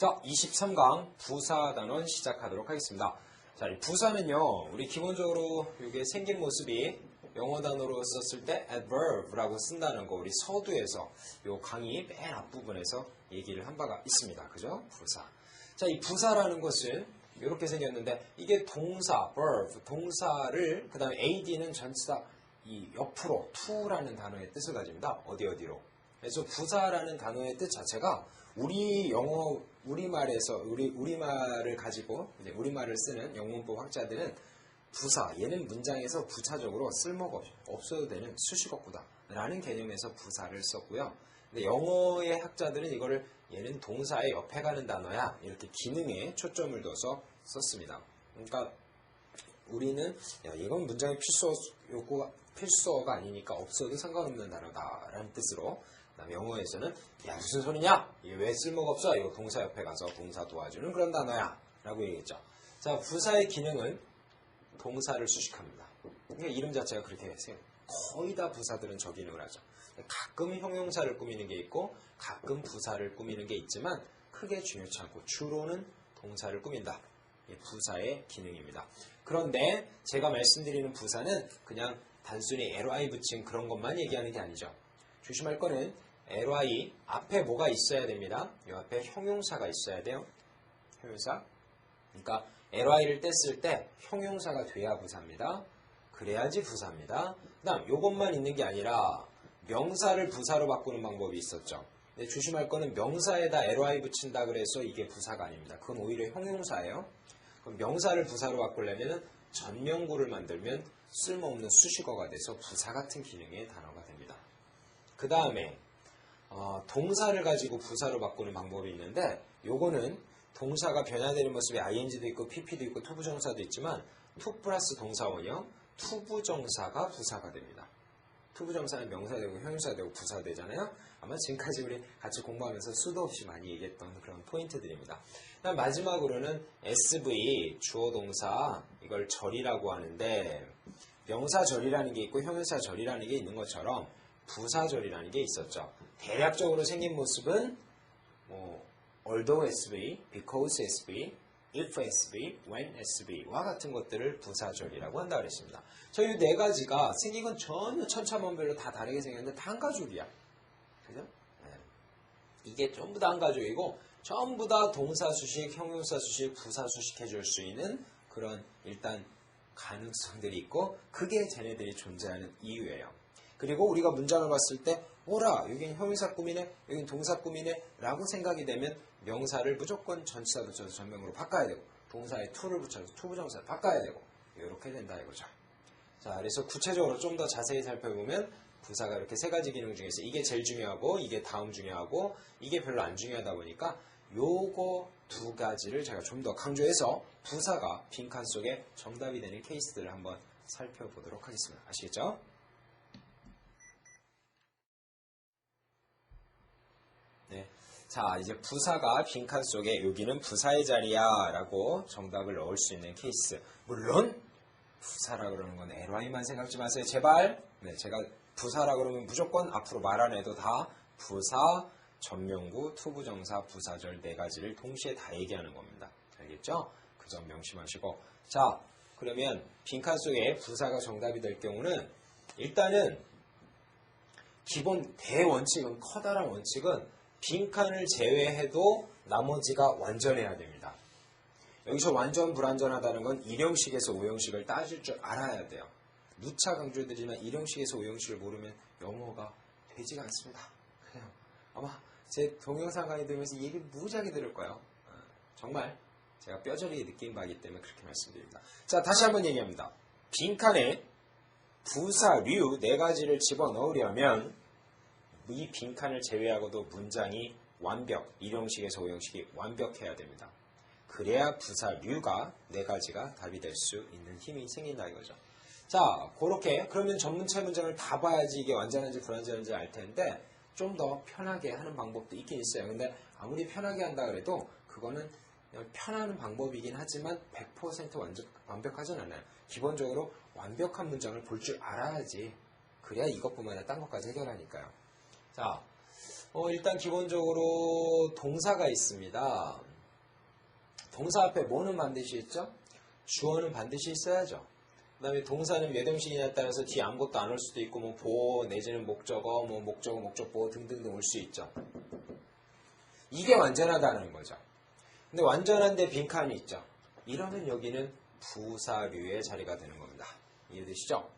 자, 23강 부사 단원 시작하도록 하겠습니다. 자, 이 부사는요, 우리 기본적으로 이게 생긴 모습이 영어 단어로 썼을 때 adverb라고 쓴다는 거 우리 서두에서 요 강의 맨 앞부분에서 얘기를 한 바가 있습니다. 그죠? 부사. 자, 이 부사라는 것은 이렇게 생겼는데 이게 동사, verb, 동사를 그 다음에 ad는 전체 다 이 옆으로 to라는 단어의 뜻을 가집니다. 어디로. 그래서 부사라는 단어의 뜻 자체가 우리 영어, 우리말에서, 우리말을 가지고, 이제 우리말을 쓰는 영문법 학자들은 부사, 얘는 문장에서 부차적으로 쓸모가 없어도 되는 수식어구다 라는 개념에서 부사를 썼고요. 근데 영어의 학자들은 이거를 얘는 동사의 옆에 가는 단어야, 이렇게 기능에 초점을 둬서 썼습니다. 그러니까 우리는, 야, 이건 문장의 필수어가 아니니까 없어도 상관없는 단어다라는 뜻으로, 그다음에 영어에서는 야 무슨 소리냐? 이게 왜 쓸모가 없어? 이거 동사 옆에 가서 동사 도와주는 그런 단어야 라고 얘기했죠. 자, 부사의 기능은 동사를 수식합니다. 그러니까 이름 자체가 그렇게 생겨요. 거의 다 부사들은 저 기능을 하죠. 가끔 형용사를 꾸미는 게 있고 가끔 부사를 꾸미는 게 있지만 크게 중요치 않고 주로는 동사를 꾸민다. 이게 부사의 기능입니다. 그런데 제가 말씀드리는 부사는 그냥 단순히 ly 붙인 그런 것만 얘기하는 게 아니죠. 조심할 거는 ly 앞에 뭐가 있어야 됩니다. 이 앞에 형용사가 있어야 돼요. 형용사. 그러니까 ly를 뗐을 때 형용사가 돼야 부사입니다. 그래야지 부사입니다. 그 다음 요것만 있는 게 아니라 명사를 부사로 바꾸는 방법이 있었죠. 근데 조심할 거는 명사에다 ly 붙인다 그래서 이게 부사가 아닙니다. 그건 오히려 형용사예요. 그럼 명사를 부사로 바꾸려면 전명구를 만들면 쓸모없는 수식어가 돼서 부사 같은 기능의 단어가 됩니다. 그 다음에 동사를 가지고 부사로 바꾸는 방법이 있는데 요거는 동사가 변화되는 모습에 ing도 있고 pp도 있고 투부정사도 있지만 투 플러스 동사원형 투부정사가 부사가 됩니다. 투부정사는 명사 되고 형용사 되고 부사 되잖아요. 아마 지금까지 우리 같이 공부하면서 수도 없이 많이 얘기했던 그런 포인트들입니다. 그다음 마지막으로는 SV 주어동사 이걸 절이라고 하는데 명사절이라는 게 있고 형용사절이라는 게 있는 것처럼 부사절이라는 게 있었죠. 대략적으로 생긴 모습은 although SV, because SV, if SV, when SV와 같은 것들을 부사절이라고 한다 그랬습니다. 저희 네 가지가 생긴 건 전혀 천차만별로 다 다르게 생겼는데 다 한 가족이야. 그죠? 네. 이게 전부 다 한 가족이고 전부 다 동사 수식, 형용사 수식, 부사 수식 해줄 수 있는 그런 일단 가능성들이 있고 그게 쟤네들이 존재하는 이유예요. 그리고 우리가 문장을 봤을 때 오라 여긴 형용사 꾸미네 여긴 동사 꾸미네 라고 생각이 되면 명사를 무조건 전치사 붙여서 전명으로 바꿔야 되고 동사에 to를 붙여서 투부정사를 바꿔야 되고 이렇게 된다 이거죠. 자, 그래서 구체적으로 좀 더 자세히 살펴보면 부사가 이렇게 세 가지 기능 중에서 이게 제일 중요하고 이게 다음 중요하고 이게 별로 안 중요하다 보니까 요거 두 가지를 제가 좀 더 강조해서 부사가 빈칸 속에 정답이 되는 케이스들을 한번 살펴보도록 하겠습니다. 아시겠죠? 네. 자, 이제 부사가 빈칸 속에 여기는 부사의 자리야 라고 정답을 넣을 수 있는 케이스. 물론 부사라 그러는 건 ly만 생각지 마세요. 제발. 네, 제가 부사라 그러면 무조건 앞으로 말 안 해도 다 부사, 전명구, 투부정사, 부사절 네 가지를 동시에 다 얘기하는 겁니다. 알겠죠? 그 점 명심하시고. 자, 그러면 빈칸 속에 부사가 정답이 될 경우는 일단은 기본 대원칙은 커다란 원칙은 빈칸을 제외해도 나머지가 완전해야 됩니다. 여기서 완전 불완전하다는 건 1형식에서 5형식을 따질 줄 알아야 돼요. 누차 강조드리지만 1형식에서 5형식을 모르면 영어가 되지가 않습니다. 그냥 아마 제 동영상 강의 들으면서 얘기 무지하게 들을 거예요. 정말 제가 뼈저리게 느낀 바이기 때문에 그렇게 말씀드립니다. 자, 다시 한번 얘기합니다. 빈칸에 부사류 네 가지를 집어넣으려면 이 빈칸을 제외하고도 문장이 완벽, 1형식에서 5형식이 완벽해야 됩니다. 그래야 부사류가 네 가지가 답이 될 수 있는 힘이 생긴다 이거죠. 자, 그렇게 그러면 전문체 문장을 다 봐야지 이게 완전한지 불완전한지 알 텐데 좀 더 편하게 하는 방법도 있긴 있어요. 근데 아무리 편하게 한다 그래도 그거는 그냥 편하는 방법이긴 하지만 100% 완벽하진 않아요. 기본적으로 완벽한 문장을 볼 줄 알아야지 그래야 이것뿐만 아니라 딴 것까지 해결하니까요. 자, 일단 기본적으로 동사가 있습니다. 동사 앞에 뭐는 반드시 있죠? 주어는 반드시 있어야죠. 그 다음에 동사는 몇 형식이냐에 따라서 뒤에 아무것도 안 올 수도 있고, 뭐 보어 내지는 목적어, 뭐 목적어, 목적보어 등등등 올 수 있죠. 이게 완전하다는 거죠. 근데 완전한데 빈칸이 있죠. 이러면 여기는 부사류의 자리가 되는 겁니다. 이해되시죠?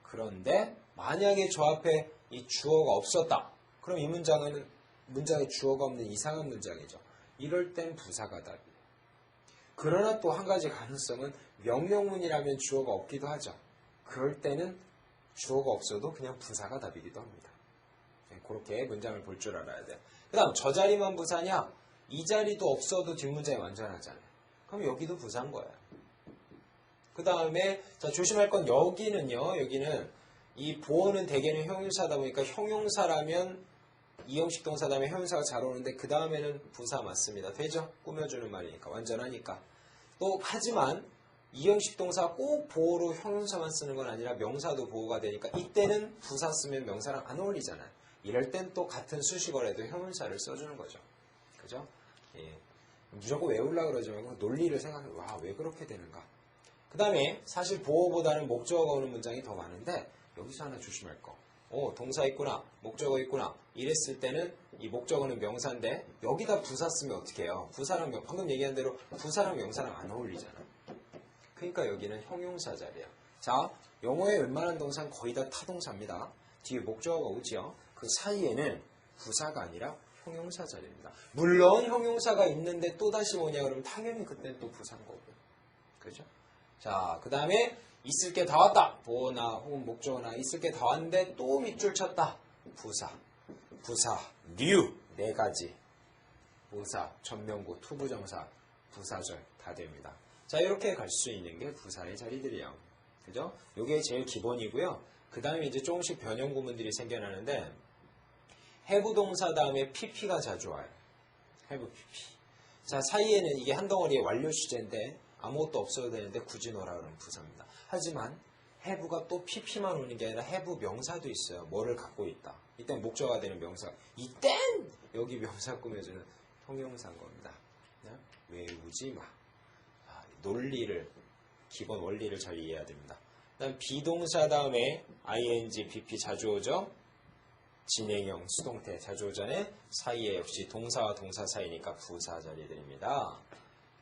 그런데 만약에 저 앞에 이 주어가 없었다. 그럼 이 문장은 문장에 주어가 없는 이상한 문장이죠. 이럴 땐 부사가 답이에요. 그러나 또 한 가지 가능성은 명령문이라면 주어가 없기도 하죠. 그럴 때는 주어가 없어도 그냥 부사가 답이기도 합니다. 그렇게 문장을 볼 줄 알아야 돼요. 그 다음 저 자리만 부사냐? 이 자리도 없어도 뒷문장이 완전하잖아요. 그럼 여기도 부사인 거예요. 그 다음에 자 조심할 건 여기는요. 여기는 이 보어는 대개는 형용사다 보니까 형용사라면 이형식 동사 다음에 형용사가 잘 오는데 그 다음에는 부사 맞습니다. 되죠? 꾸며주는 말이니까 완전하니까. 또 하지만 이형식 동사 꼭 보어로 형용사만 쓰는 건 아니라 명사도 보호가 되니까 이때는 부사 쓰면 명사랑 안 어울리잖아요. 이럴 땐 또 같은 수식어라도 형용사를 써주는 거죠. 그죠? 예. 무조건 외우려고 그러지 말고 논리를 생각해. 와, 왜 그렇게 되는가? 그 다음에 사실 보어보다는 목적어가 오는 문장이 더 많은데 여기서 하나 조심할 거. 동사 있구나, 목적어 있구나. 이랬을 때는 이 목적어는 명사인데 여기다 부사 쓰면 어떻게 해요? 부사랑 방금 얘기한 대로 부사랑 명사랑 안 어울리잖아. 그러니까 여기는 형용사 자리야. 자, 영어의 웬만한 동사는 거의 다 타동사입니다. 뒤에 목적어가 오지요. 그 사이에는 부사가 아니라 형용사 자리입니다. 물론 형용사가 있는데 또다시 뭐냐 그러면 당연히 그때는 또 부사인 거고요. 그렇죠? 자, 그 다음에 있을 게 다 왔다. 보어나 혹은 목적어나 있을 게 다 왔는데 또 밑줄 쳤다. 부사, 류 네 가지. 부사, 전명구, 투부정사, 부사절 다 됩니다. 자, 이렇게 갈 수 있는 게 부사의 자리들이에요. 그죠? 요게 제일 기본이고요. 그 다음에 이제 조금씩 변형 구문들이 생겨나는데 have 동사 다음에 pp가 자주 와요. have pp. 자, 사이에는 이게 한 덩어리의 완료 시제인데 아무것도 없어도 되는데 굳이 넣으라 그러면 부사입니다. 하지만 have가 또 pp만 오는 게 아니라 have 명사도 있어요. 뭐를 갖고 있다. 이땐 목적어가 되는 명사. 이땐 여기 명사 꾸며주는 형용사인 겁니다. 외우지 마. 논리를, 기본 원리를 잘 이해해야 됩니다. 그다음 비동사 다음에 ing, pp 자주 오죠. 진행형, 수동태 자주 오잖아요. 사이에 역시 동사와 동사 사이니까 부사 자리들입니다.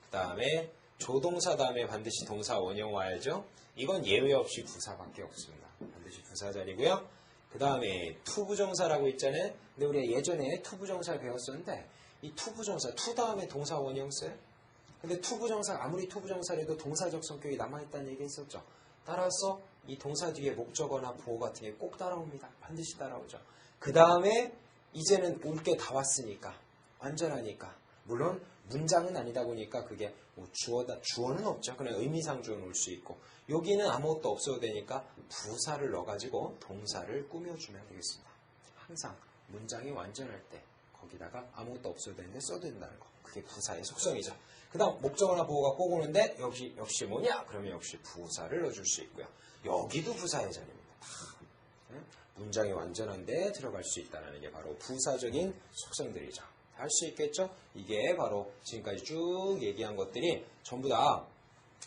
그 다음에 조동사 다음에 반드시 동사 원형 와야죠. 이건 예외 없이 부사밖에 없습니다. 반드시 부사 자리고요. 그 다음에 투부정사라고 있잖아요. 근데 우리가 예전에 투부정사를 배웠었는데 이 투부정사, 투 다음에 동사 원형 써요. 근데 투부정사, 아무리 투부정사라도 동사적 성격이 남아있다는 얘기 했었죠. 따라서 이 동사 뒤에 목적어나 보어 같은 게 꼭 따라옵니다. 반드시 따라오죠. 그 다음에 이제는 올 게 다 왔으니까, 완전하니까. 물론 문장은 아니다 보니까 그게 뭐 주어는 없죠. 그냥 의미상 주어는 올 수 있고. 여기는 아무것도 없어도 되니까 부사를 넣어가지고 동사를 꾸며주면 되겠습니다. 항상 문장이 완전할 때 거기다가 아무것도 없어도 되는데 써도 된다는 거. 그게 부사의 속성이죠. 그 다음 목적어나 보어가 꼭 오는데 역시 뭐냐? 그러면 역시 부사를 넣어줄 수 있고요. 여기도 부사의 자리입니다. 문장이 완전한데 들어갈 수 있다는 게 바로 부사적인 속성들이죠. 할 수 있겠죠? 이게 바로 지금까지 쭉 얘기한 것들이 전부 다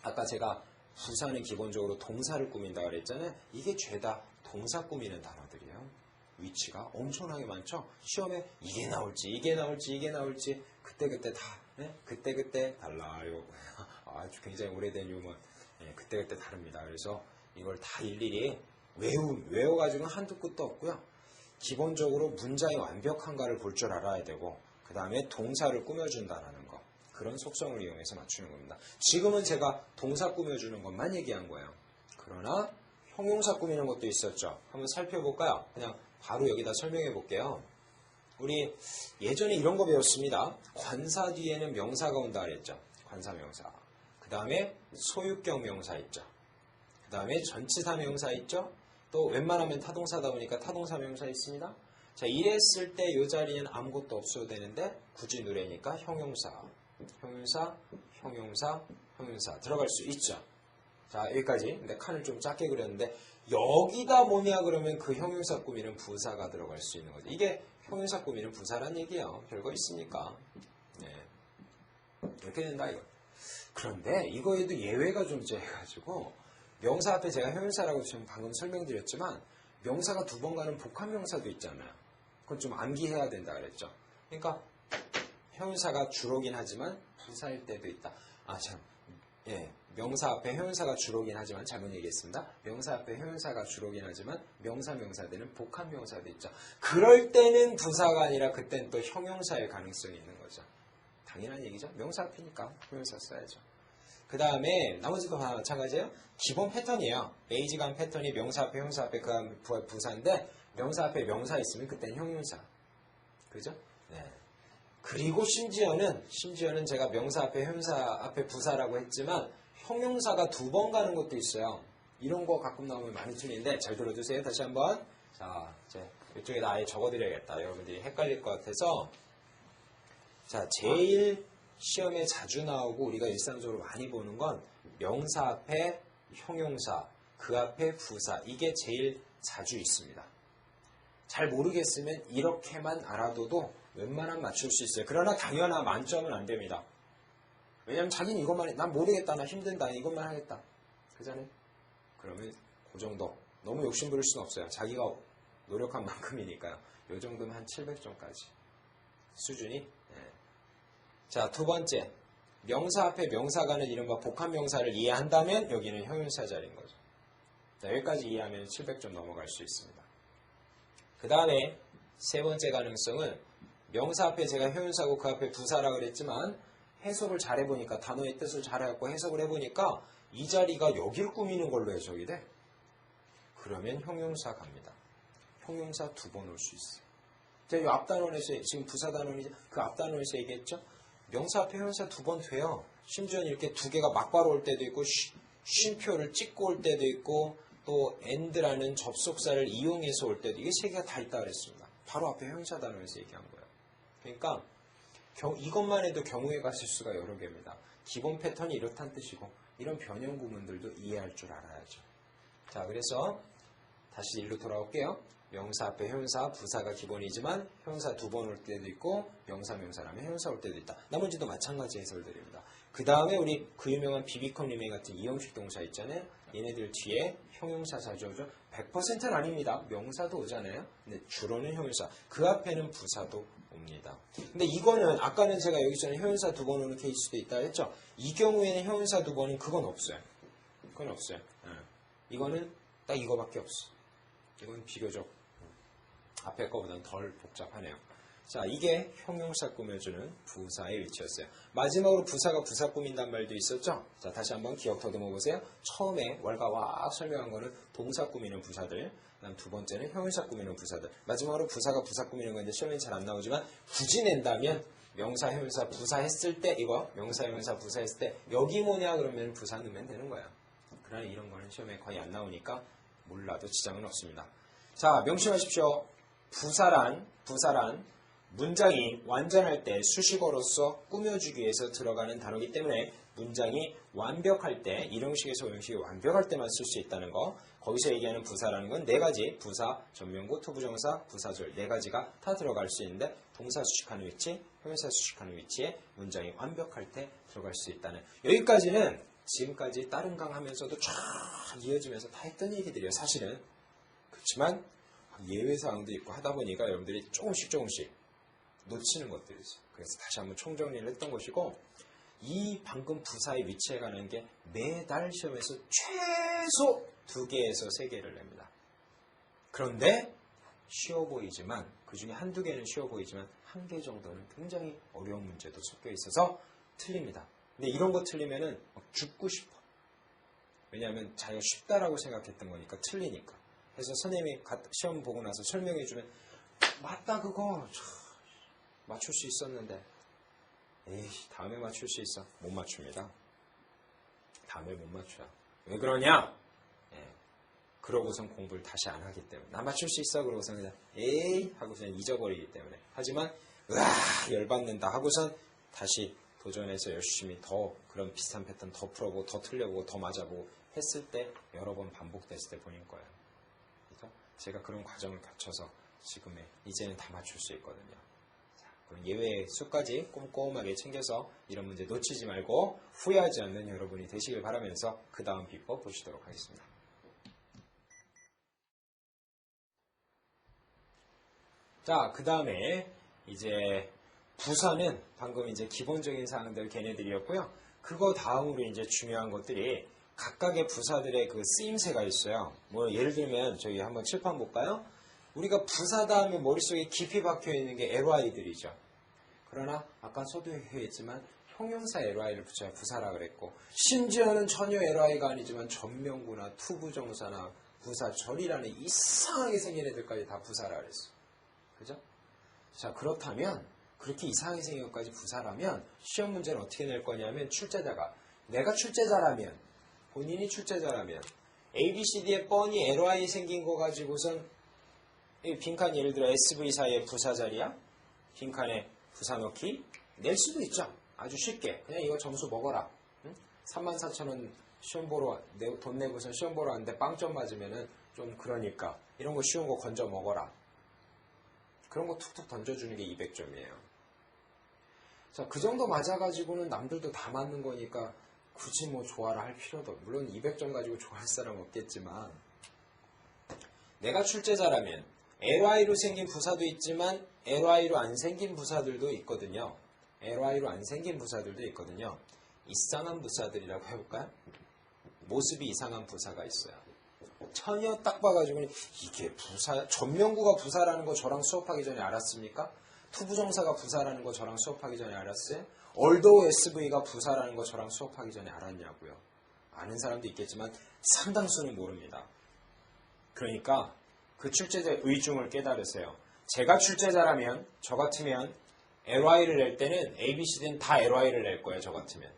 아까 제가 부사는 기본적으로 동사를 꾸민다고 그랬잖아요. 이게 죄다 동사 꾸미는 단어들이에요. 위치가 엄청나게 많죠? 시험에 이게 나올지 그때그때 다 그때그때 달라요. 아주 굉장히 오래된 유머. 그때그때 다릅니다. 그래서 이걸 다 일일이 외워가지고는 한두 끝도 없고요. 기본적으로 문장이 완벽한가를 볼 줄 알아야 되고 그 다음에 동사를 꾸며준다라는 거. 그런 속성을 이용해서 맞추는 겁니다. 지금은 제가 동사 꾸며주는 것만 얘기한 거예요. 그러나 형용사 꾸미는 것도 있었죠. 한번 살펴볼까요? 그냥 바로 여기다 설명해 볼게요. 우리 예전에 이런 거 배웠습니다. 관사 뒤에는 명사가 온다 그랬죠. 관사 명사. 그 다음에 소유격 명사 있죠. 그 다음에 전치사 명사 있죠. 또 웬만하면 타동사다 보니까 타동사 명사 있습니다. 자, 이랬을 때 이 자리에는 아무것도 없어도 되는데 굳이 누래니까 형용사 들어갈 수 있죠. 자, 여기까지. 근데 칸을 좀 작게 그렸는데 여기다 뭐냐 그러면 그 형용사 꾸미는 부사가 들어갈 수 있는 거죠. 이게 형용사 꾸미는 부사란 얘기예요. 별거 있습니까? 네. 이렇게 된다 이거. 그런데 이거에도 예외가 존재해가지고 명사 앞에 제가 형용사라고 지금 방금 설명드렸지만 명사가 두 번 가는 복합명사도 있잖아요. 그건 좀 암기해야 된다 그랬죠. 그러니까 형용사가 주로긴 하지만 부사일 때도 있다. 명사 앞에 형용사가 주로긴 하지만 잘못 얘기했습니다. 명사 앞에 형용사가 주로긴 하지만 명사들은 복합명사도 있죠. 그럴 때는 부사가 아니라 그때는 또 형용사의 가능성이 있는 거죠. 당연한 얘기죠. 명사 앞이니까 형용사 써야죠. 그 다음에 나머지도 마찬가지예요. 기본 패턴이에요. 베이직한 패턴이 명사 앞에 형용사 앞에 그 다음에 부사인데 명사 앞에 명사 있으면 그때는 형용사. 그죠? 네. 그리고 심지어는 제가 명사 앞에 형용사 앞에 부사라고 했지만 형용사가 두 번 가는 것도 있어요. 이런 거 가끔 나오면 많이 틀리는데 잘 들어주세요. 다시 한번. 자, 이제 이쪽에다 아예 적어드려야겠다. 여러분들이 헷갈릴 것 같아서. 자, 제일 시험에 자주 나오고 우리가 일상적으로 많이 보는 건 명사 앞에 형용사, 그 앞에 부사. 이게 제일 자주 있습니다. 잘 모르겠으면 이렇게만 알아둬도 웬만하면 맞출 수 있어요. 그러나 당연한 만점은 안 됩니다. 왜냐면 자기는 이것만 해. 난 모르겠다. 나 힘든다. 이것만 하겠다. 그잖아요. 그러면 그 정도. 너무 욕심 부릴 수는 없어요. 자기가 노력한 만큼이니까요. 이 정도면 한 700점까지. 수준이. 네. 자, 두 번째. 명사 앞에 명사가는 이른바 복합명사를 이해한다면 여기는 형용사 자리인 거죠. 자, 여기까지 이해하면 700점 넘어갈 수 있습니다. 그 다음에 세 번째 가능성은 명사 앞에 제가 형용사고 그 앞에 부사라고 그랬지만 해석을 잘해보니까 단어의 뜻을 잘해갖고 해석을 해보니까 이 자리가 여길 꾸미는 걸로 해석이 돼. 그러면 형용사 갑니다. 형용사 두 번 올 수 있어요. 제가 이 앞단원에서 지금 부사단원이 그 앞단원에서 얘기했죠. 명사 앞에 형용사 두 번 돼요. 심지어는 이렇게 두 개가 막바로 올 때도 있고 쉼표를 찍고 올 때도 있고 또 and라는 접속사를 이용해서 올 때도 이게 세 개가 다 있다 그랬습니다. 바로 앞에 형용사 단원에서 얘기한 거예요. 그러니까 이것만 해도 경우의 실수가 여러 개입니다. 기본 패턴이 이렇다는 뜻이고 이런 변형 구문들도 이해할 줄 알아야죠. 자, 그래서 다시 일로 돌아올게요. 명사 앞에 형용사, 부사가 기본이지만 형용사 두 번 올 때도 있고 명사라면 형용사 올 때도 있다. 나머지도 마찬가지 해설드립니다. 그 다음에 우리 그 유명한 비비컴 리메이 같은 이형식 동사 있잖아요. 얘네들 뒤에 형용사 자주 오죠. 100%는 아닙니다. 명사도 오잖아요. 근데 주로는 형용사. 그 앞에는 부사도 옵니다. 근데 이거는 아까는 제가 여기 전에 형용사 두 번 오는 케이스도 있다 했죠. 이 경우에는 형용사 두 번은 그건 없어요. 그건 없어요. 이거는 딱 이거밖에 없어. 이건 비교적 앞에 거보다는 덜 복잡하네요. 자, 이게 형용사 꾸며주는 부사의 위치였어요. 마지막으로 부사가 부사 꾸민단 말도 있었죠? 자, 다시 한번 기억 더듬어 보세요. 처음에 월가와 설명한 거는 동사 꾸미는 부사들, 그다음 두 번째는 형용사 꾸미는 부사들. 마지막으로 부사가 부사 꾸미는 건데 시험에 잘 안 나오지만 굳이 낸다면 명사, 형용사, 부사 했을 때 이거 명사, 형용사, 부사 했을 때 여기 뭐냐 그러면 부사 넣으면 되는 거야. 그러나 이런 거는 시험에 거의 안 나오니까 몰라도 지장은 없습니다. 자, 명심하십시오. 부사란 문장이 완전할 때 수식어로서 꾸며주기 위해서 들어가는 단어이기 때문에 문장이 완벽할 때, 일형식에서 오형식이 완벽할 때만 쓸 수 있다는 거. 거기서 얘기하는 부사라는 건 네 가지, 부사, 전명구, 투부정사, 부사절 네 가지가 다 들어갈 수 있는데 동사 수식하는 위치, 형용사 수식하는 위치에 문장이 완벽할 때 들어갈 수 있다는. 여기까지는 지금까지 다른 강 하면서도 쫙 이어지면서 다 했던 얘기들이에요. 사실은. 그렇지만 예외사항도 있고 하다 보니까 여러분들이 조금씩 놓치는 것들이 있어요. 그래서 다시 한번 총정리를 했던 것이고, 이 방금 부사의 위치에 관한 게 매달 시험에서 최소 2개에서 3개를 냅니다. 그런데 쉬워 보이지만, 그 중에 한두 개는 쉬워 보이지만 1개 정도는 굉장히 어려운 문제도 섞여 있어서 틀립니다. 근데 이런 거 틀리면은 막 죽고 싶어. 왜냐하면 자기가 쉽다라고 생각했던 거니까 틀리니까. 그래서 선생님이 시험 보고 나서 설명해주면 맞다 그거 맞출 수 있었는데 에이 다음에 맞출 수 있어. 못 맞춥니다. 다음에 못 맞춰요. 왜 그러냐? 그러고선 공부를 다시 안 하기 때문에. 나 맞출 수 있어. 그러고선 그냥 에이 하고 그냥 잊어버리기 때문에. 하지만 으아 열받는다 하고선 다시 도전해서 열심히 더 그런 비슷한 패턴 더 풀어보고 더 틀려보고 더 맞아보고 했을 때 여러 번 반복됐을 때 보일 거예요. 그래서 제가 그런 과정을 거쳐서 지금의 이제는 다 맞출 수 있거든요. 자, 그런 예외의 수까지 꼼꼼하게 챙겨서 이런 문제 놓치지 말고 후회하지 않는 여러분이 되시길 바라면서 그 다음 비법 보시도록 하겠습니다. 자, 그 다음에 이제 부사는 방금 이제 기본적인 사항들 걔네들이었고요. 그거 다음으로 이제 중요한 것들이 각각의 부사들의 그 쓰임새가 있어요. 뭐 예를 들면 저희 한번 칠판 볼까요? 우리가 부사 다음에 머릿속에 깊이 박혀 있는 게 ly들이죠. 그러나 아까 소개했지만 형용사 ly를 붙여야 부사라 그랬고 심지어는 전혀 ly가 아니지만 전명구나 투부정사나 부사절이라는 이상하게 생긴 애들까지 다 부사라 그랬어. 그죠? 자, 그렇다면 그렇게 이상하게 생긴 것까지 부사라면 시험 문제는 어떻게 낼 거냐면 출제자가 내가 출제자라면 본인이 출제자라면 ABCD에 뻔히 LY 생긴 거 가지고선 빈칸 예를 들어 SV 사이에 부사 자리야 빈칸에 부사 넣기 낼 수도 있죠. 아주 쉽게 그냥 이거 점수 먹어라. 응? 34,000원 시험 보러 돈 내고선 시험 보러 왔는데 빵점 맞으면은 좀 그러니까 이런 거 쉬운 거 건져 먹어라. 그런 거 툭툭 던져주는 게 200점이에요. 자, 그 정도 맞아가지고는 남들도 다 맞는 거니까 굳이 뭐 좋아라 할 필요도 없고 물론 200점 가지고 좋아할 사람 없겠지만 내가 출제자라면 LY로 생긴 부사도 있지만 LY로 안 생긴 부사들도 있거든요. LY로 안 생긴 부사들도 있거든요. 이상한 부사들이라고 해볼까요? 모습이 이상한 부사가 있어요. 전혀 딱 봐가지고는 이게 부사, 전명구가 부사라는 거 저랑 수업하기 전에 알았습니까? 투부정사가 부사라는 거 저랑 수업하기 전에 알았어요? although SV가 부사라는 거 저랑 수업하기 전에 알았냐고요. 아는 사람도 있겠지만 상당수는 모릅니다. 그러니까 그 출제자의 의중을 깨달으세요. 제가 출제자라면 저 같으면 LY를 낼 때는 ABCD는 다 LY를 낼 거예요. 저 같으면.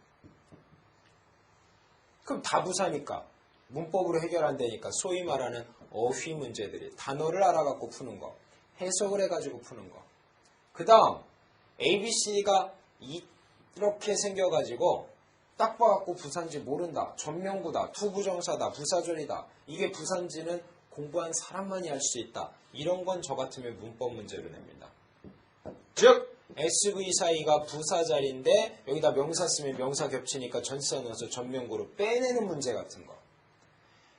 그럼 다 부사니까 문법으로 해결 안 되니까 소위 말하는 어휘 문제들이 단어를 알아갖고 푸는 거 해석을 해가지고 푸는 거 그 다음 ABC가 이렇게 생겨가지고 딱 봐갖고 부사인지 모른다. 전명구다. 투부정사다. 부사절이다. 이게 부사인지는 공부한 사람만이 알 수 있다. 이런 건 저 같으면 문법 문제로 냅니다. 즉 SV 사이가 부사자리인데 여기다 명사 쓰면 명사 겹치니까 전치사 넣어서 전명구로 빼내는 문제 같은 거.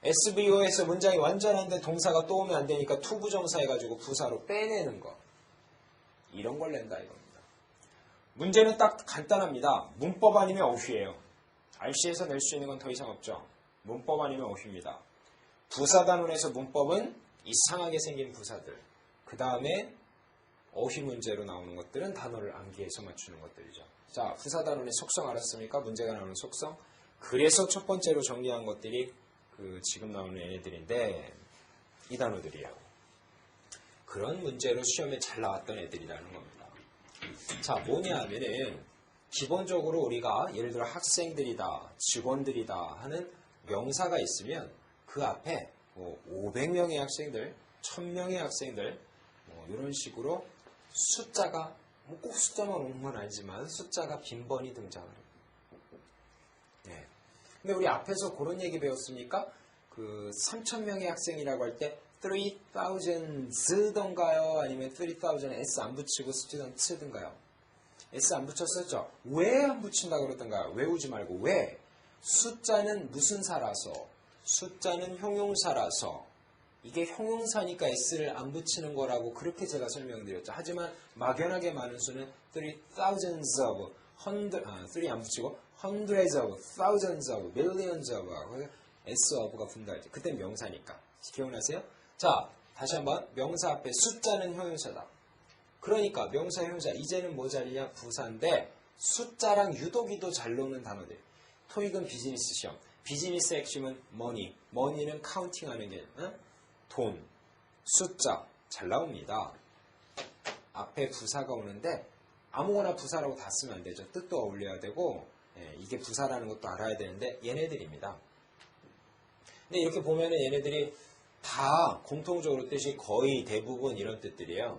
SVO에서 문장이 완전한데 동사가 또 오면 안 되니까 투부정사 해가지고 부사로 빼내는 거. 이런 걸 낸다 이겁니다. 문제는 딱 간단합니다. 문법 아니면 어휘예요. RC에서 낼 수 있는 건 더 이상 없죠. 문법 아니면 어휘입니다. 부사단원에서 문법은 이상하게 생긴 부사들. 그 다음에 어휘 문제로 나오는 것들은 단어를 암기해서 맞추는 것들이죠. 자, 부사단원의 속성 알았습니까? 문제가 나오는 속성. 그래서 첫 번째로 정리한 것들이 지금 나오는 애들인데 이 단어들이에요. 그런 문제로 시험에 잘 나왔던 애들이라는 겁니다. 자, 뭐냐 하면은 기본적으로 우리가 예를 들어 학생들이다, 직원들이다 하는 명사가 있으면 그 앞에 뭐 500명의 학생들, 1000명의 학생들 이런 식으로 숫자가 뭐 꼭 숫자만 오는 건 아니지만 숫자가 빈번히 등장을 해요. 네. 근데 우리 앞에서 그런 얘기 배웠습니까? 그 3000명의 학생이라고 할 때 3000s던가요? 아니면 3000 S 안 붙이고 student든가요? S 안 붙였었죠? 왜 안 붙인다 그러던가요? 외우지 말고 왜? 숫자는 무슨 사라서? 숫자는 형용사라서 이게 형용사니까 S를 안 붙이는 거라고 그렇게 제가 설명드렸죠. 하지만 막연하게 많은 수는 3000s of 3 안 붙이고 hundreds of, thousands of, millions of S of가 붙는다 했죠. 그땐 명사니까. 기억나세요? 자, 다시 한번 명사 앞에 숫자는 형용사다. 그러니까 명사, 형용사 이제는 뭐 자리냐? 부사인데 숫자랑 유독이도 잘 노는 단어들. 토익은 비즈니스 시험. 비즈니스의 핵심은 money. money는 카운팅하는 게 돈, 숫자 잘 나옵니다. 앞에 부사가 오는데 아무거나 부사라고 다 쓰면 안 되죠. 뜻도 어울려야 되고 이게 부사라는 것도 알아야 되는데 얘네들입니다. 근데 이렇게 보면은 얘네들이 다 공통적으로 뜻이 거의 대부분 이런 뜻들이에요.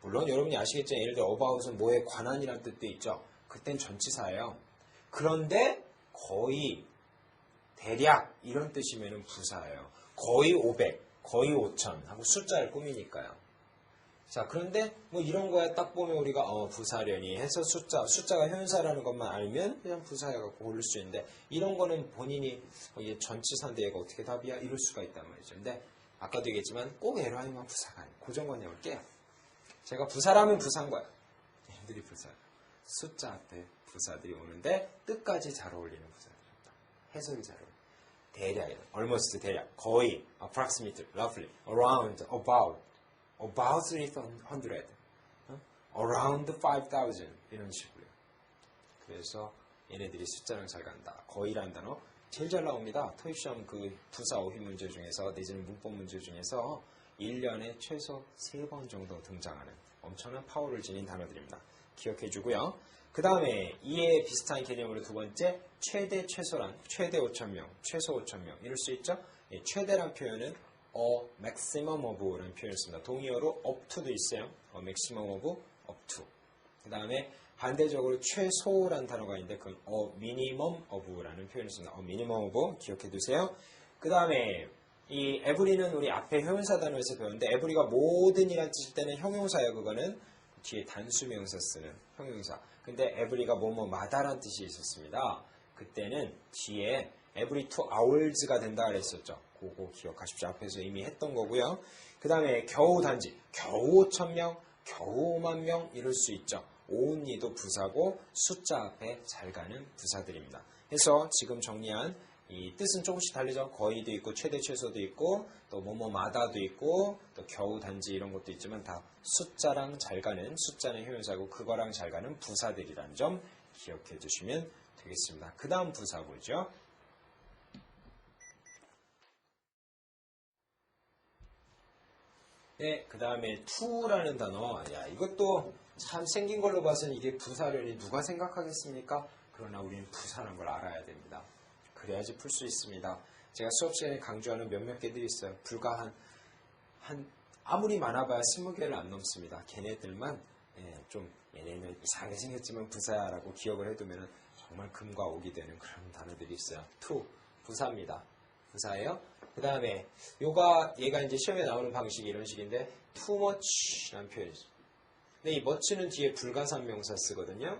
물론 여러분이 아시겠지만 예를 들어 about은 뭐에 관한이라는 뜻도 있죠. 그땐 전치사예요. 그런데 거의 대략 이런 뜻이면은 부사예요. 거의 500, 거의 5000 하고 숫자를 꾸미니까요. 자, 그런데 뭐 이런 거에 딱 보면 우리가 부사련이 해서 숫자가 형용사라는 것만 알면 그냥 부사여갖고 고를 수 있는데 이런 거는 본인이 이게 전치사인데 얘가 어떻게 답이야? 이럴 수가 있단 말이죠. 근데 아까도 얘기했지만 꼭 애로하면 부사가 아니에요. 고정관념을 깨요. 제가 부사라면 부사인 거야. 얘들이 부사예요. 숫자 앞에 부사들이 오는데 뜻까지 잘 어울리는 부사들입니다. 해석이 잘 어울려요. 대략, almost 대략, 거의, approximately, roughly, around, about 300, around 5,000 이런 식으로요. 그래서 얘네들이 숫자랑 잘 간다. 거의라는 단어 제일 잘 나옵니다. 토익 시험 그 부사 어휘 문제 중에서 내지는 문법 문제 중에서 1년에 최소 3번 정도 등장하는 엄청난 파워를 지닌 단어들입니다. 기억해 주고요. 그 다음에 이에 비슷한 개념으로 두 번째 최대 최소란 최대 5,000명, 최소 5,000명 이럴 수 있죠. 최대란 표현은 maximum of라는 표현을 씁니다. 동의어로 up to도 있어요. maximum of up to. 그 다음에 반대적으로 최소란 단어가 있는데 그건 minimum of라는 표현을 씁니다. minimum of 기억해 두세요. 그 다음에 이 every는 우리 앞에 형용사 단어에서 배웠는데 every가 모든이란 뜻일 때는 형용사예요. 그거는 뒤에 단수명사 쓰는 형용사. 근데 every가 뭐뭐마다란 뜻이 있었습니다. 그때는 뒤에 every 2 hours가 된다 그랬었죠. 그거 기억하십시오. 앞에서 이미 했던 거고요. 그 다음에 겨우 단지, 겨우 5,000명, 겨우 50,000명 이럴 수 있죠. only도 부사고 숫자 앞에 잘 가는 부사들입니다. 그래서 지금 정리한 이 뜻은 조금씩 다르죠. 거의도 있고 최대 최소도 있고 또 뭐뭐마다도 있고 또 겨우 단지 이런 것도 있지만 다 숫자랑 잘 가는 숫자는 형용사고 그거랑 잘 가는 부사들이라는 점 기억해 주시면 되겠습니다. 그 다음 부사 보죠. 네, 그 다음에 to라는 단어. 야, 이것도 참 생긴 걸로 봐서는 이게 부사련이 누가 생각하겠습니까? 그러나 우리는 부사라는 걸 알아야 됩니다. 그래야지 풀 수 있습니다. 제가 수업 시간에 강조하는 몇몇 개들이 있어요. 불과 아무리 많아봐야 20개를 안 넘습니다. 걔네들만 좀 얘네는 이상하게 생겼지만 부사야라고 기억을 해두면 정말 금과 옥이 되는 그런 단어들이 있어요. to, 부사입니다. 부사예요. 그 다음에 얘가 이제 시험에 나오는 방식이 이런 식인데 too much라는 표현이죠. 근데 이 much는 뒤에 불가산 명사 쓰거든요.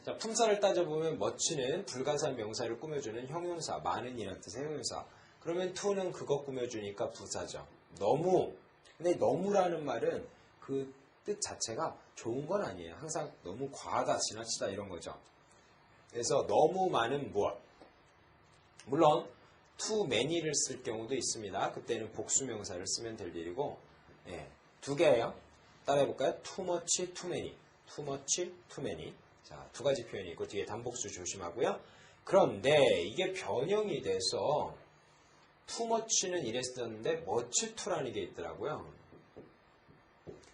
자, 품사를 따져보면 much는 불가산 명사를 꾸며주는 형용사, 많은이라는 뜻의 형용사. 그러면 to는 그거 꾸며주니까 부사죠. 너무. 근데 너무라는 말은 그 뜻 자체가 좋은 건 아니에요. 항상 너무 과하다, 지나치다 이런 거죠. 그래서 너무 많은 무엇. 물론 too many를 쓸 경우도 있습니다. 그때는 복수명사를 쓰면 될 일이고 두 개예요. 따라해볼까요? too much, too many. too much, too many. 자, 두 가지 표현이 있고 뒤에 단복수 조심하고요. 그런데 이게 변형이 돼서 too much는 이랬었는데 much to라는 게 있더라고요.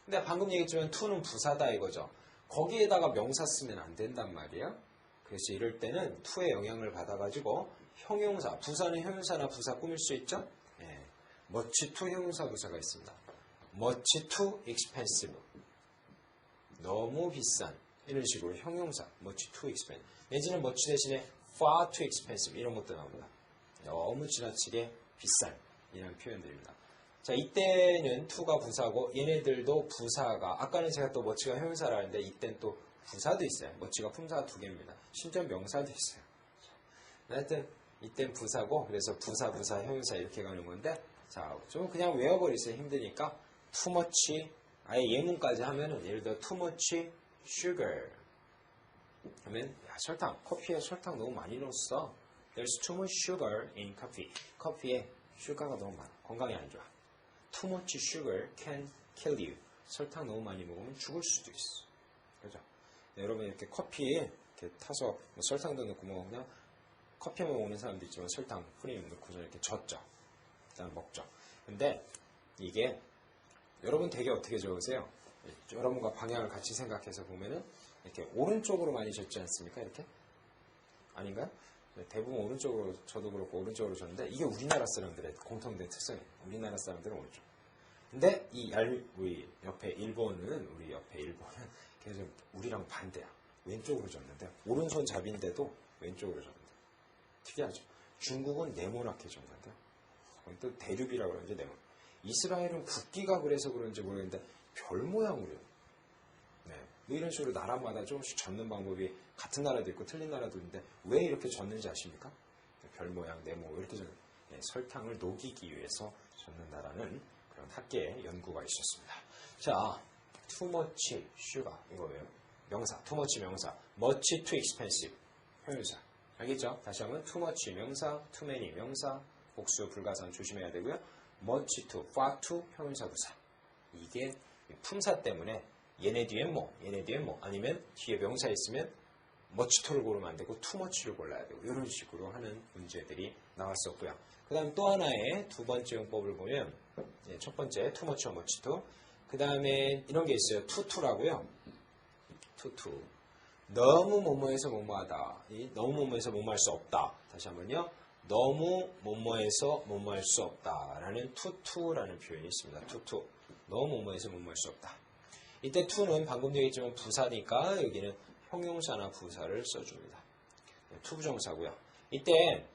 근데 방금 얘기했지만 to는 부사다 이거죠. 거기에다가 명사 쓰면 안 된단 말이에요. 그래서 이럴 때는 to의 영향을 받아가지고 형용사, 부사는 형용사나 부사 꾸밀 수 있죠? much to 형용사 부사가 있습니다. much too expensive. 너무 비싼. 이런 식으로 형용사, much too expensive. 내지는 much 대신에 far too expensive. 이런 것도 나옵니다. 너무 지나치게 비싼. 이런 표현들입니다. 자, 이때는 to가 부사고 얘네들도 부사가 아까는 제가 또 much가 형용사라 했는데 이때는 또 부사도 있어요. much가 품사가 두 개입니다. 심지어 명사도 있어요. 하여튼 이땐 부사고 그래서 부사, 형용사 이렇게 가는 건데 자, 좀 그냥 외워버리세요. 힘드니까 too much 아예 예문까지 하면은 예를 들어 too much sugar 하면 야, 설탕, 커피에 설탕 너무 많이 넣었어. There's too much sugar in coffee. 커피에 슈가가 너무 많아. 건강에 안 좋아. Too much sugar can kill you. 설탕 너무 많이 먹으면 죽을 수도 있어. 그죠? 네, 여러분 이렇게 커피에 이렇게 타서 뭐 설탕도 넣고 뭐 그냥 커피만 먹는 사람도 있지만 설탕 프림 넣고서 이렇게 젓죠. 일단 먹죠. 근데 이게 여러분 되게 어떻게 적으세요? 여러분과 방향을 같이 생각해서 보면은 이렇게 오른쪽으로 많이 젓지 않습니까? 이렇게? 아닌가요? 대부분 오른쪽으로 저도 그렇고 오른쪽으로 줬는데 이게 우리나라 사람들의 공통된 특성이에요. 우리나라 사람들은 오른쪽. 근데 우리 옆에 일본은 계속 우리랑 반대야. 왼쪽으로 줬는데 오른손 잡인데도 왼쪽으로 줬는데 특이하죠. 중국은 네모나게 줬는데 또 대륙이라고 그러는데 네모. 이스라엘은 국기가 그래서 그런지 모르겠는데 별 모양으로. 네. 뭐 이런 식으로 나라마다 조금씩 젓는 방법이 같은 나라도 있고 틀린 나라도 있는데 왜 이렇게 젓는지 아십니까? 별 모양, 네모 이렇게 젓는. 네, 설탕을 녹이기 위해서 젓는다라는 그런 학계의 연구가 있었습니다. 자, too much sugar 이거예요. 명사, too much 명사, much too expensive 형용사. 알겠죠? 다시 한번 too much 명사, too many 명사, 복수 불가산 조심해야 되고요. much too, far too 형용사 부사. 이게 품사 때문에 얘네 뒤엔 뭐, 얘네 뒤엔 뭐 아니면 뒤에 명사 있으면 much to를 고르면 안 되고 too much를 골라야 되고 이런 식으로 하는 문제들이 나왔었고요. 그 다음 또 하나의 두 번째 용법을 보면 첫 번째 too much, much too. 그 다음에 이런 게 있어요. too to라고요. too too. 너무 뭐뭐해서 뭐뭐하다. 너무 뭐뭐해서 뭐뭐할 수 없다. 다시 한번요. 너무 뭐뭐해서 뭐뭐할 수 없다. 라는 too to라는 표현이 있습니다. too too. 너무 뭐뭐해서 뭐뭐할 수 없다. 이때 to는 방금 얘기했지만 부사니까 여기는 형용사나 부사를 써줍니다. 투부정사고요. 이때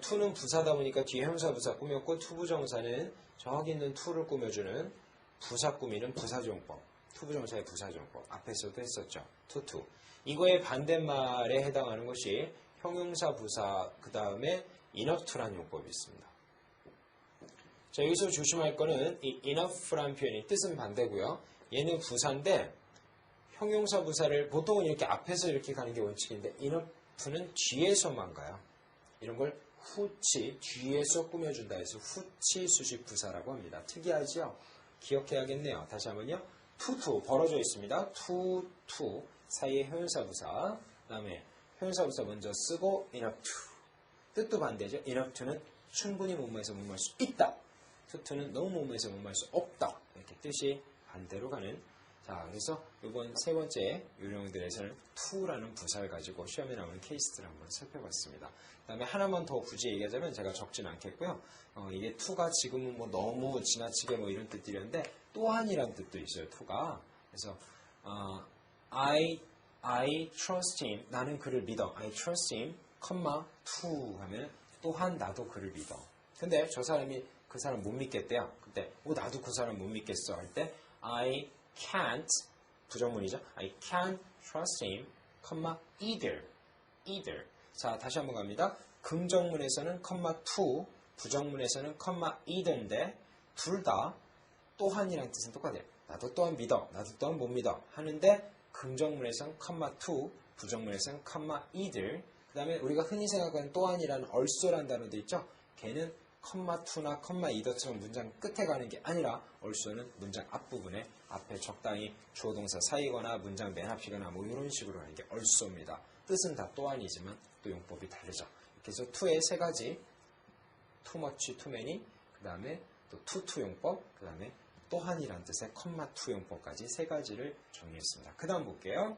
to는 부사다 보니까 뒤에 형용사 부사 꾸몄고 투부정사는 저기 있는 to를 꾸며주는 부사 꾸미는 부사조용법. 투부정사의 부사조용법. 앞에서도 했었죠. to to. 이거의 반대말에 해당하는 것이 형용사 부사 그 다음에 enough to라는 용법이 있습니다. 자, 여기서 조심할 거는 이 enough라는 표현이 뜻은 반대고요. 얘는 부사인데 형용사 부사를 보통은 이렇게 앞에서 이렇게 가는 게 원칙인데 enough는 뒤에서만 가요. 이런 걸 후치, 뒤에서 꾸며준다 해서 후치 수식 부사라고 합니다. 특이하죠? 기억해야겠네요. 다시 한번요. to 벌어져 있습니다. to 사이에 형용사 부사. 그 다음에 형용사 부사 먼저 쓰고 enough to. 뜻도 반대죠. enough to는 충분히 뭐뭐해서 뭐뭐할 수 있다. to는 너무 뭐뭐해서 뭐뭐할 수 없다. 이렇게 뜻이 반대로 가는. 자, 그래서 이번 세 번째 요령들에서는 to라는 부사를 가지고 시험에 나오는 케이스들을 한번 살펴봤습니다. 그 다음에 하나만 더 굳이 얘기하자면 제가 적진 않겠고요. 이게 to가 지금은 뭐 너무 지나치게 뭐 이런 뜻들이었는데 또한이라는 뜻도 있어요. to가. 그래서 I trust him. 나는 그를 믿어. I trust him, to 하면 또한 나도 그를 믿어. 근데 저 사람이 그 사람 못 믿겠대요. 그때 나도 그 사람 못 믿겠어 할 때 I can't 부정문이죠. I can't trust him, either. 자, 다시 한번 갑니다. 긍정문에서는 to, 부정문에서는 either인데 둘 다 또한이라는 뜻은 똑같아요. 나도 또한 믿어, 나도 또한 못 믿어 하는데 긍정문에서는 to, 부정문에서는 either. 그 다음에 우리가 흔히 생각하는 또한이라는 also라는 단어도 있죠. 걔는 to나 either처럼 문장 끝에 가는 게 아니라 also는 문장 앞부분에 앞에 적당히 주어 동사 사이거나 문장 맨 앞이거나 뭐 이런 식으로 하는 게 also입니다. 뜻은 다 또한이지만 또 용법이 다르죠. 그래서 to의 세 가지 too much, too many, 그 다음에 또 to 용법, 그 다음에 또한이라는 뜻의 to 용법까지 세 가지를 정리했습니다. 그 다음 볼게요.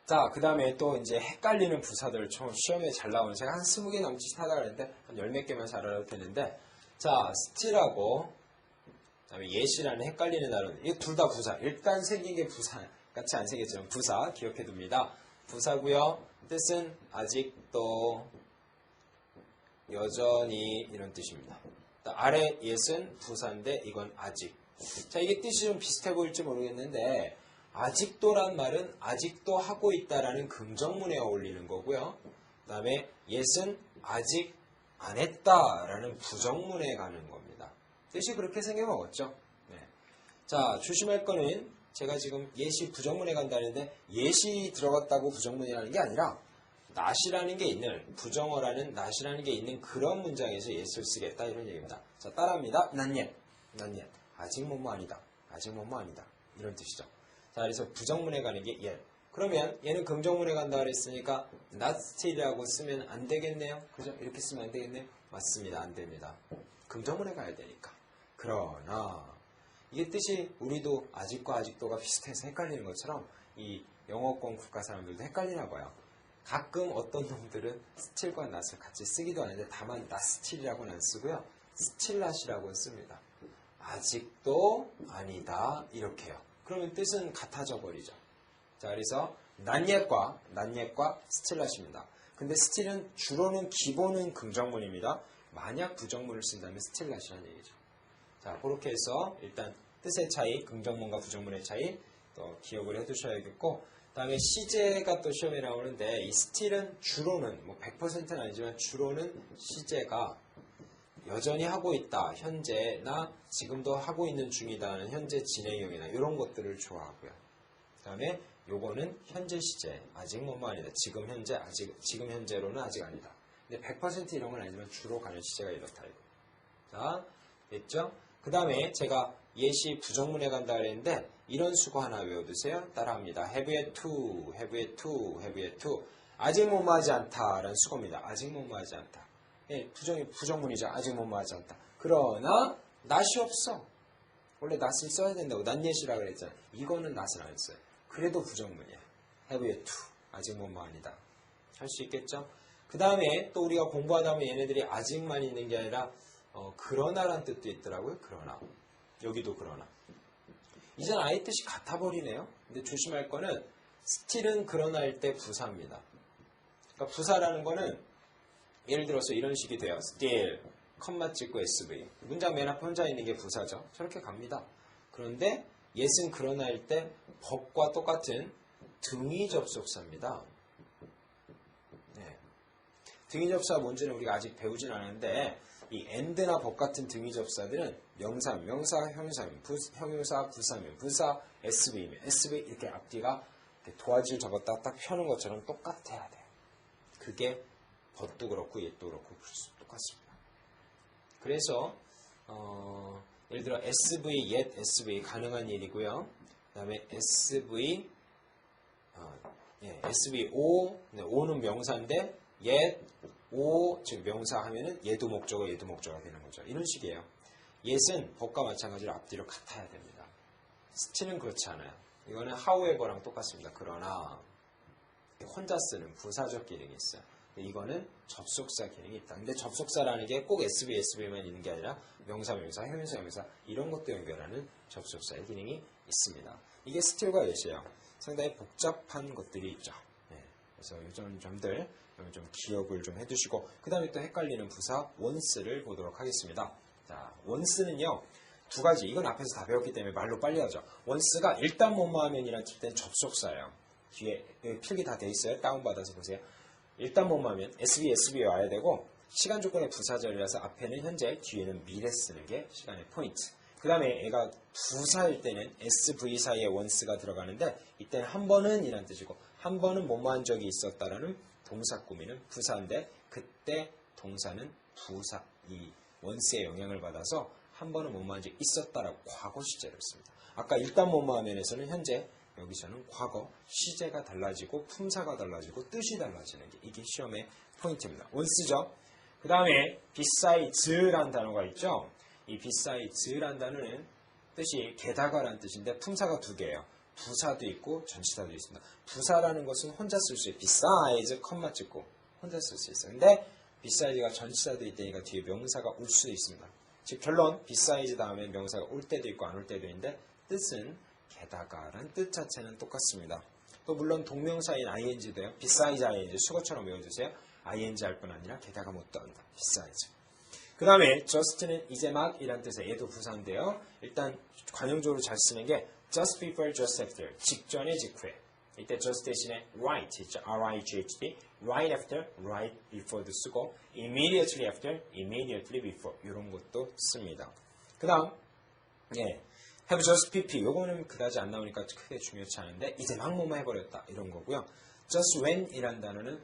자, 그 다음에 또 이제 헷갈리는 부사들 시험에 잘 나오는 제가 한 20개 남짓 하다 그랬는데 한 10몇 개만 잘 알아도 되는데 자, still하고 그 다음에 yet이라는 헷갈리는 단어들 이게 둘 다 부사. 일단 생긴 게 부사 같이 안 생겼지만 부사 기억해 둡니다. 부사고요. 뜻은 아직도 여전히 이런 뜻입니다. 아래 yet은 부사인데 이건 아직. 자, 이게 뜻이 좀 비슷해 보일지 모르겠는데 아직도란 말은 아직도 하고 있다라는 긍정문에 어울리는 거고요. 그 다음에 yet은 아직 안 했다라는 부정문에 가는 겁니다. 뜻이 그렇게 생겨먹었죠. 네. 자, 조심할 거는 제가 지금 yet이 부정문에 간다는데 yet이 들어갔다고 부정문이라는 게 아니라 not이라는 게 있는 부정어라는 not이라는 게 있는 그런 문장에서 yet을 쓰겠다 이런 얘기입니다. 자, 따라합니다. not yet. 아직 뭐뭐 아니다. 아직 뭐뭐 아니다. 이런 뜻이죠. 자, 그래서 부정문에 가는 게 yet. 그러면 얘는 긍정문에 간다 그랬으니까 not still이라고 쓰면 안 되겠네요. 그죠? 이렇게 쓰면 안 되겠네요. 맞습니다. 안 됩니다. 긍정문에 가야 되니까. 그러나 이게 뜻이 우리도 아직과 아직도가 비슷해서 헷갈리는 것처럼 이 영어권 국가 사람들도 헷갈리나 봐요. 가끔 어떤 놈들은 still과 not을 같이 쓰기도 하는데 다만 not still이라고는 안 쓰고요. still not이라고 씁니다. 아직도 아니다 이렇게요. 그러면 뜻은 같아져 버리죠. 자, 그래서 not yet과 still not입니다. 근데 still은 주로는 기본은 긍정문입니다. 만약 부정문을 쓴다면 still not이라는 얘기죠. 자, 그렇게 해서 일단 뜻의 차이, 긍정문과 부정문의 차이 또 기억을 해두셔야겠고, 그 다음에 시제가 또 시험에 나오는데 이 still은 주로는 뭐 100%는 아니지만 주로는 시제가 여전히 하고 있다, 현재나 지금도 하고 있는 중이다는 현재 진행형이나 이런 것들을 좋아하고요. 그 다음에 요거는 현재 시제, 아직 뭐뭐 아니다. 지금 현재, 지금 현재로는 아직 아니다. 근데 100% 이런 건 아니지만 주로 가는 시제가 이렇다 이거. 자, 됐죠? 그 다음에 제가 예시 부정문에 간다 그랬는데 이런 수거 하나 외워두세요. 따라합니다. have yet to, have yet to, have yet to. 아직 뭐뭐하지 않다라는 수거입니다. 아직 뭐뭐하지 않다. 예, 부정문이죠. 아직 뭐뭐하지 않다. 그러나 not이 없어. 원래 not을 써야 된다고 not yet이라고 그랬잖아요. 이거는 not을 안 써요. 그래도 부정문이야. have yet to. 아직 뭐뭐 아니다. 할 수 있겠죠? 그 다음에 또 우리가 공부하다 보면 얘네들이 아직만 있는 게 아니라 그러나라는 뜻도 있더라고요. 그러나. 여기도 그러나. 이젠 아예 뜻이 같아버리네요. 근데 조심할 거는 still은 그러나일 때 부사입니다. 그러니까 부사라는 거는 예를 들어서 이런 식이 돼요. still, 컴마 찍고 SV. 문장 맨 앞에 혼자 있는 게 부사죠. 저렇게 갑니다. 그런데 yes은 그러나일 때 법과 똑같은 등위 접속사입니다. 네. 등위 접사가 뭔지는 우리가 아직 배우진 않았는데 이 and나 법 같은 등위 접사들은 명사, 형용사면, 형용사, 부사면, 부사, SV면, SV 이렇게 앞뒤가 이렇게 도화지를 접었다 딱 펴는 것처럼 똑같아야 돼요. 그게 법도 그렇고 옛도 그렇고 똑같습니다. 그래서 예를 들어 SV, yet, SV 가능한 일이고요. 그 다음에 SV, SV, O, O는 명사인데 yet, O, 즉 명사 하면은 얘도 목적어 되는 거죠. 이런 식이에요. yet은 법과 마찬가지로 앞뒤로 같아야 됩니다. still은 그렇지 않아요. 이거는 however랑 똑같습니다. 그러나 혼자 쓰는 부사적 기능이 있어요. 이거는 접속사 기능이 있다. 근데 접속사라는 게 꼭 SV, SV만 있는 게 아니라 명사, 형용사, 명사 이런 것도 연결하는 접속사의 기능이 있습니다. 이게 still과 yet이에요. 상당히 복잡한 것들이 있죠. 네. 그래서 이런 점들 좀 기억을 좀 해두시고 그 다음에 또 헷갈리는 부사 once를 보도록 하겠습니다. 자, once는요. 두 가지. 이건 앞에서 다 배웠기 때문에 말로 빨리 하죠. once가 일단 뭐뭐 하면이라는 때는 접속사예요. 뒤에 필기 다 돼 있어요. 다운받아서 보세요. 일단 뭐뭐 하면 SV, SV에 와야 되고 시간 조건의 부사절이라서 앞에는 현재, 뒤에는 미래 쓰는 게 시간의 포인트. 그 다음에 얘가 부사일 때는 SV 사이에 once가 들어가는데 이때는 한 번은 이란 뜻이고 한 번은 뭐뭐한 적이 있었다라는 동사 꾸미는 부사인데 그때 동사는 부사, 이 once의 영향을 받아서 한 번은 뭐뭐한 적이 있었다라고 과거 시제를 씁니다. 아까 일단 뭐뭐 하면에서는 현재, 여기서는 과거, 시제가 달라지고 품사가 달라지고 뜻이 달라지는 게 이게 시험의 포인트입니다. once죠. 그 다음에 beside라는 단어가 있죠. 이 beside라는 단어는 뜻이 게다가라는 뜻인데 품사가 두 개예요. 부사도 있고 전치사도 있습니다. 부사라는 것은 혼자 쓸 수 있어요. besides, 컴마 찍고 혼자 쓸 수 있어요. 근데 beside가 전치사도 있다니까 뒤에 명사가 올 수도 있습니다. 즉 결론 besides 다음에 명사가 올 때도 있고 안 올 때도 있는데 뜻은 게다가라는 뜻 자체는 똑같습니다. 또 물론 동명사인 ing도요. besides ing 수거처럼 외워주세요. ing 할 뿐 아니라 게다가 못 더한다. besides. 그 다음에 just는 이제 막이란 뜻의 얘도 부사인데요. 일단 관용적으로 잘 쓰는 게 just before, just after. 직전에 직후에. 이때 just 대신에 right 있죠. R-I-G-H-T. right after, right before도 쓰고 immediately after, immediately before 이런 것도 씁니다. 그 다음 have just pp 요거는 그다지 안 나오니까 크게 중요치 않은데 이제 막 뭐뭐 해버렸다 이런 거고요. just when 이란 단어는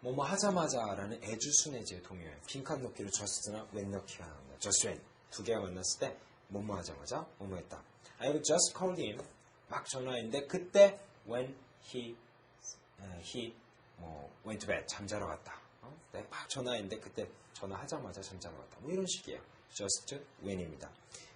뭐뭐 하자마자라는 애주순애지의 동요예요. 빈칸 넣기로 just나 when 넣기가 나옵니다. just when 두 개가 만났을 때 뭐뭐 하자마자 뭐뭐 했다. I just called him 막 전화했는데 그때 when he went to bed 잠자러 갔다. 네, 막 전화했는데 그때 전화하자마자 잠자러 갔다. 뭐 이런 식이에요. just when입니다.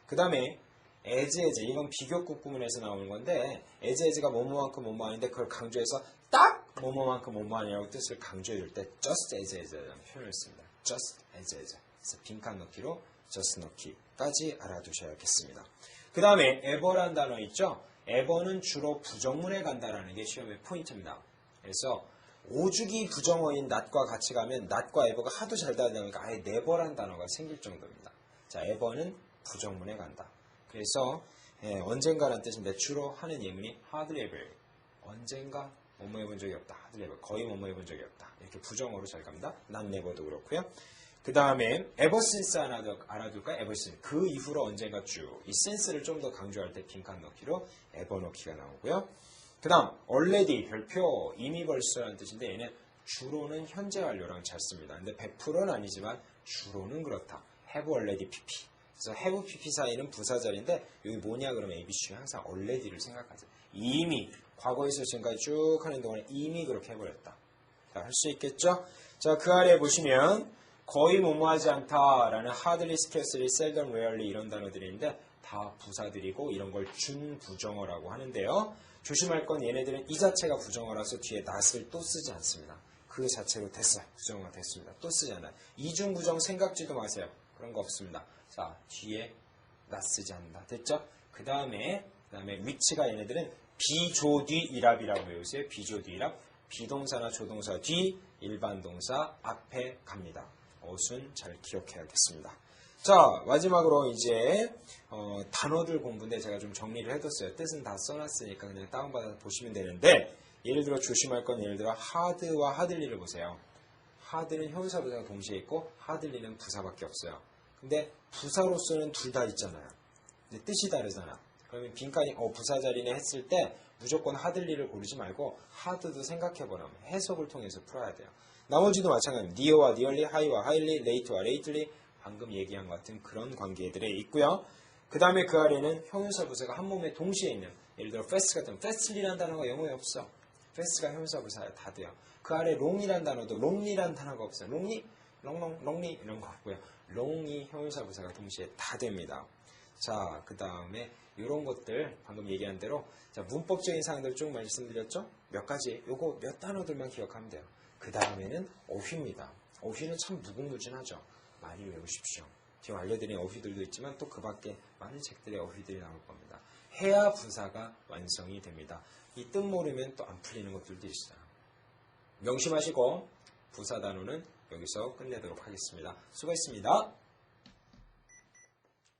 그 다음에 as 이건 비교급 구문에서 나오는 건데 as가 뭐뭐만큼 뭐뭐 하는데 그걸 강조해서 딱 뭐뭐만큼 뭐뭐 하냐고 뜻을 강조해 줄 때 just as라는 표현을 씁니다. just as. 그래서 빈칸 넣기로 just 넣기까지 알아두셔야겠습니다. 그 다음에 ever란 단어 있죠? ever는 주로 부정문에 간다라는 게 시험의 포인트입니다. 그래서 오주기 부정어인 not과 같이 가면 not과 ever가 하도 잘 다르니까 아예 never란 단어가 생길 정도입니다. 자, ever는 부정문에 간다. 그래서 언젠가란 뜻인데 주로 하는 예문이 hardly ever. 언젠가 뭐뭐 해본 적이 없다. hardly ever. 거의 뭐뭐 해본 적이 없다. 이렇게 부정어로 잘 갑니다. not never도 그렇고요. 그 다음에 ever since 알아둘까요? ever since. 그 이후로 언젠가 쭉. 이 since를 좀 더 강조할 때 빈칸 넣기로 ever 넣기가 나오고요. 그 다음 already 별표 이미 벌써라는 뜻인데 얘는 주로는 현재 완료랑 잘 씁니다. 근데 100%는 아니지만 주로는 그렇다. have already pp. 그래서 have pp 사이는 부사절인데 여기 뭐냐 그러면 ABC 중에 항상 already를 생각하세요. 이미 과거에서 지금까지 쭉 하는 동안에 이미 그렇게 해버렸다. 자, 할 수 있겠죠? 자, 그 아래에 보시면 거의 뭐뭐하지 않다라는 hardly, scarcely, seldom, rarely 이런 단어들이 있는데 다 부사들이고 이런 걸 준부정어라고 하는데요. 조심할 건 얘네들은 이 자체가 부정어라서 뒤에 not을 또 쓰지 않습니다. 그 자체로 됐어요. 부정어가 됐습니다. 또 쓰지 않아요. 이중부정 생각지도 마세요. 그런 거 없습니다. 자, 뒤에 not 쓰지 않는다. 됐죠? 그 다음에 위치가 얘네들은 비조뒤일합이라고 외우세요. 비조뒤일합. 비동사나 조동사 뒤, 일반 동사 앞에 갑니다. 어순 잘 기억해야겠습니다. 자, 마지막으로 이제 단어들 공부인데 제가 좀 정리를 해뒀어요. 뜻은 다 써놨으니까 그냥 다운받아서 보시면 되는데 예를 들어 조심할 건 예를 들어 hard와 hardly를 보세요. hard는 형용사 부사가 동시에 있고 hardly는 부사밖에 없어요. 근데 부사로서는 둘 다 있잖아요. 근데 뜻이 다르잖아. 그러면 빈칸이 부사 자리네 했을 때 무조건 hardly를 고르지 말고 hard도 생각해보라면 해석을 통해서 풀어야 돼요. 나머지도 마찬가지입니다. near와 nearly, high와 highly, late와 lately 방금 얘기한 것 같은 그런 관계들에 있고요. 그 다음에 그 아래는 형용사 부사가 한 몸에 동시에 있는 예를 들어 fast 같은 fastly라는 단어가 영어에 없어. fast가 형용사 부사에 다 돼요. 그 아래 long이라는 단어도 longly라는 단어가 없어요. lonely, long 이런 거 없고요. long이 형용사 부사가 동시에 다 됩니다. 자, 그 다음에 이런 것들 방금 얘기한 대로 자, 문법적인 사항들 쭉 말씀드렸죠? 몇 가지 요거 몇 단어들만 기억하면 돼요. 그 다음에는 어휘입니다. 어휘는 참 무궁무진하죠. 많이 외우십시오. 지금 알려드린 어휘들도 있지만 또 그 밖에 많은 책들의 어휘들이 나올 겁니다. 해야 부사가 완성이 됩니다. 이 뜻 모르면 또 안 풀리는 것들도 있어요. 명심하시고 부사 단어는 여기서 끝내도록 하겠습니다. 수고했습니다.